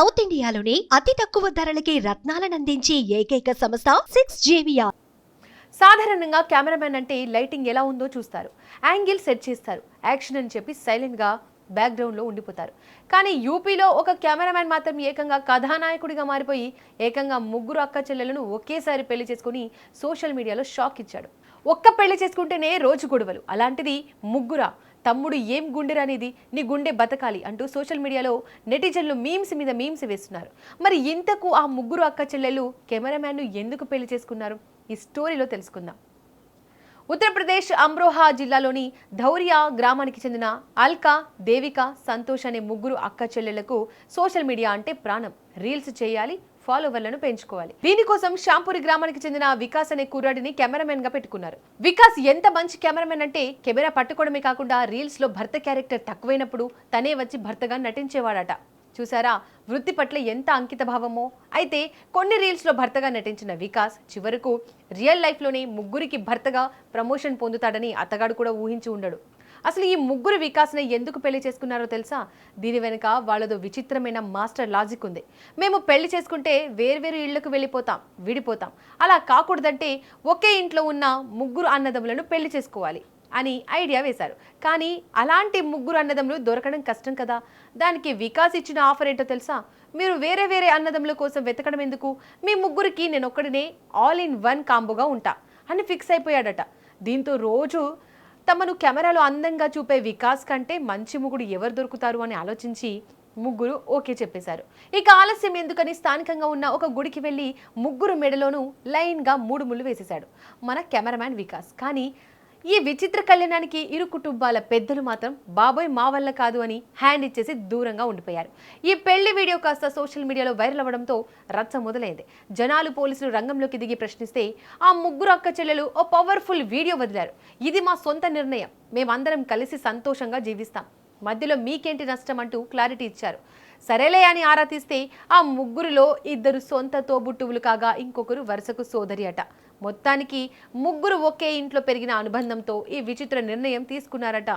South ఇండియాలోని అతి తక్కువ ధరలకి రత్నాలనందించే ఏకైక సంస్థ 6JVR. సాధారణంగా కెమెరామెన్ అంటే లైటింగ్ ఎలా ఉందో చూస్తారు, యాంగిల్ సెట్ చేస్తారు, యాక్షన్ అని చెప్పి సైలెంట్గా బ్యాక్గ్రౌండ్లో ఉండిపోతారు. కానీ యూపీలో ఒక కెమెరామెన్ మాత్రం ఏకంగా కథానాయకుడిగా మారిపోయి ఏకంగా ముగ్గురు అక్క చెల్లెలను ఒకేసారి పెళ్లి చేసుకుని సోషల్ మీడియాలో షాక్ ఇచ్చాడు. ఒక్క పెళ్లి చేసుకుంటేనే రోజు గొడవలు, అలాంటిది ముగ్గురా, తమ్ముడు ఏం గుండెరా అనేది, నీ గుండె బతకాలి అంటూ సోషల్ మీడియాలో నెటిజన్లు మీమ్స్ మీద మీమ్స్ వేస్తున్నారు. మరి ఇంతకు ఆ ముగ్గురు అక్క చెల్లెలు కెమెరామ్యాన్ను ఎందుకు పెళ్లి చేసుకున్నారు? ఈ స్టోరీలో తెలుసుకుందాం. ఉత్తరప్రదేశ్ అమ్రోహా జిల్లాలోని ధౌరియా గ్రామానికి చెందిన అల్కా, దేవిక, సంతోష్ అనే ముగ్గురు అక్క చెల్లెళ్లకు సోషల్ మీడియా అంటే ప్రాణం. రీల్స్ చేయాలి, ఫాలోవర్లను పెంచుకోవాలి. దీనికోసం షాంపూరి గ్రామానికి చెందిన వికాస్ అనే కుర్రాడిని కెమెరామెన్ గా పెట్టుకున్నారు. వికాస్ ఎంత మంచి కెమెరామెన్ అంటే కెమెరా పట్టుకోవడమే కాకుండా రీల్స్ లో భర్త క్యారెక్టర్ తక్కువైనప్పుడు తనే వచ్చి భర్తగా నటించేవాడట. చూసారా వృత్తి పట్ల ఎంత అంకిత భావమో. అయితే కొన్ని రీల్స్ లో భర్తగా నటించిన వికాస్ చివరకు రియల్ లైఫ్ లోనే ముగ్గురికి భర్తగా ప్రమోషన్ పొందుతాడని అతగాడు కూడా ఊహించి ఉండడు. అసలు ఈ ముగ్గురు వికాస్ని ఎందుకు పెళ్లి చేసుకున్నారో తెలుసా? దీని వెనుక వాళ్ళదో విచిత్రమైన మాస్టర్ లాజిక్ ఉంది. మేము పెళ్లి చేసుకుంటే వేర్వేరు ఇళ్లకు వెళ్ళిపోతాం, విడిపోతాం. అలా కాకూడదంటే ఒకే ఇంట్లో ఉన్న ముగ్గురు అన్నదమ్ములను పెళ్లి చేసుకోవాలి అని ఐడియా వేశారు. కానీ అలాంటి ముగ్గురు అన్నదమ్ములు దొరకడం కష్టం కదా. దానికి వికాస్ ఇచ్చిన ఆఫర్ ఏంటో తెలుసా? మీరు వేరే వేరే అన్నదమ్ముల కోసం వెతకడం ఎందుకు, మీ ముగ్గురికి నేను ఒక్కడినే ఆల్ ఇన్ వన్ కాంబోగా ఉంటా అని ఫిక్స్ అయిపోయాడట. దీంతో రోజు తమను కెమెరాలో అందంగా చూపే వికాస్ కంటే మంచి ముగ్గురు ఎవరు దొరుకుతారు అని ఆలోచించి ముగ్గురు ఓకే చెప్పేశారు. ఇక ఆలస్యం ఎందుకని స్థానికంగా ఉన్న ఒక గుడికి వెళ్ళి ముగ్గురు మెడలోనూ లైన్గా 3 ముళ్ళు వేసేశాడు మన కెమెరామ్యాన్ వికాస్. కానీ ఈ విచిత్ర కళ్యాణానికి ఇరు కుటుంబాల పెద్దలు మాత్రం బాబోయ్ మా వల్ల కాదు అని హ్యాండ్ ఇచ్చేసి దూరంగా ఉండిపోయారు. ఈ పెళ్లి వీడియో కాస్త సోషల్ మీడియాలో వైరల్ అవ్వడంతో రచ్చ మొదలైంది. జనాలు, పోలీసులు రంగంలోకి దిగి ప్రశ్నిస్తే ఆ ముగ్గురు అక్క చెల్లెలు ఓ పవర్ఫుల్ వీడియో వదిలారు. ఇది మా సొంత నిర్ణయం, మేమందరం కలిసి సంతోషంగా జీవిస్తాం, మధ్యలో మీకేంటి నష్టం అంటూ క్లారిటీ ఇచ్చారు. సరేలే అని ఆరా తీస్తే ఆ ముగ్గురులో 2 సొంత తోబుట్టువులు కాగా ఇంకొకరు వరుసకు సోదరి అట. మొత్తానికి ముగ్గురు ఒకే ఇంట్లో పెరిగిన అనుబంధంతో ఈ విచిత్ర నిర్ణయం తీసుకున్నారట.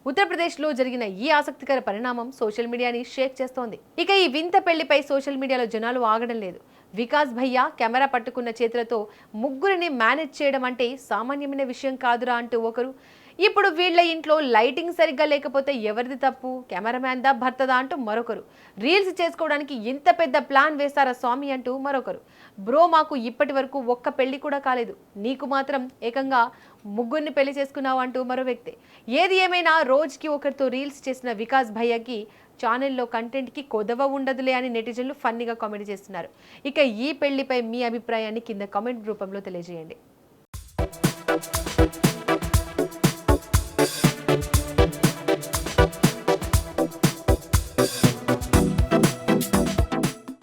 ఉత్తరప్రదేశ్లో జరిగిన ఈ ఆసక్తికర పరిణామం సోషల్ మీడియాని షేక్ చేస్తోంది. ఇక ఈ వింత పెళ్లిపై సోషల్ మీడియాలో జనాలు ఆగడం లేదు. వికాస్ భయ్య కెమెరా పట్టుకున్న చేతులతో ముగ్గురిని మేనేజ్ చేయడం అంటే సామాన్యమైన విషయం కాదురా అంటూ ఒకరు, ఇప్పుడు వీళ్ళ ఇంట్లో లైటింగ్ సరిగ్గా లేకపోతే ఎవరిది తప్పు, కెమెరామ్యాన్ దా భర్తదా అంటూ మరొకరు, రీల్స్ చేసుకోవడానికి ఇంత పెద్ద ప్లాన్ వేస్తారా స్వామి అంటూ మరొకరు, బ్రో మాకు ఇప్పటి వరకు ఒక్క పెళ్లి కూడా కాలేదు, నీకు మాత్రం ఏకంగా ముగ్గురిని పెళ్లి చేసుకున్నావు అంటూ మరో వ్యక్తి. ఏది ఏమైనా రోజుకి ఒకరితో రీల్స్ చేసిన వికాస్ భయ్యకి ఛానల్లో కంటెంట్కి కొదవ ఉండదులే అని నెటిజన్లు ఫన్నీగా కామెంట్ చేస్తున్నారు. ఇక ఈ పెళ్లిపై మీ అభిప్రాయాన్ని కింద కామెంట్ రూపంలో తెలియజేయండి.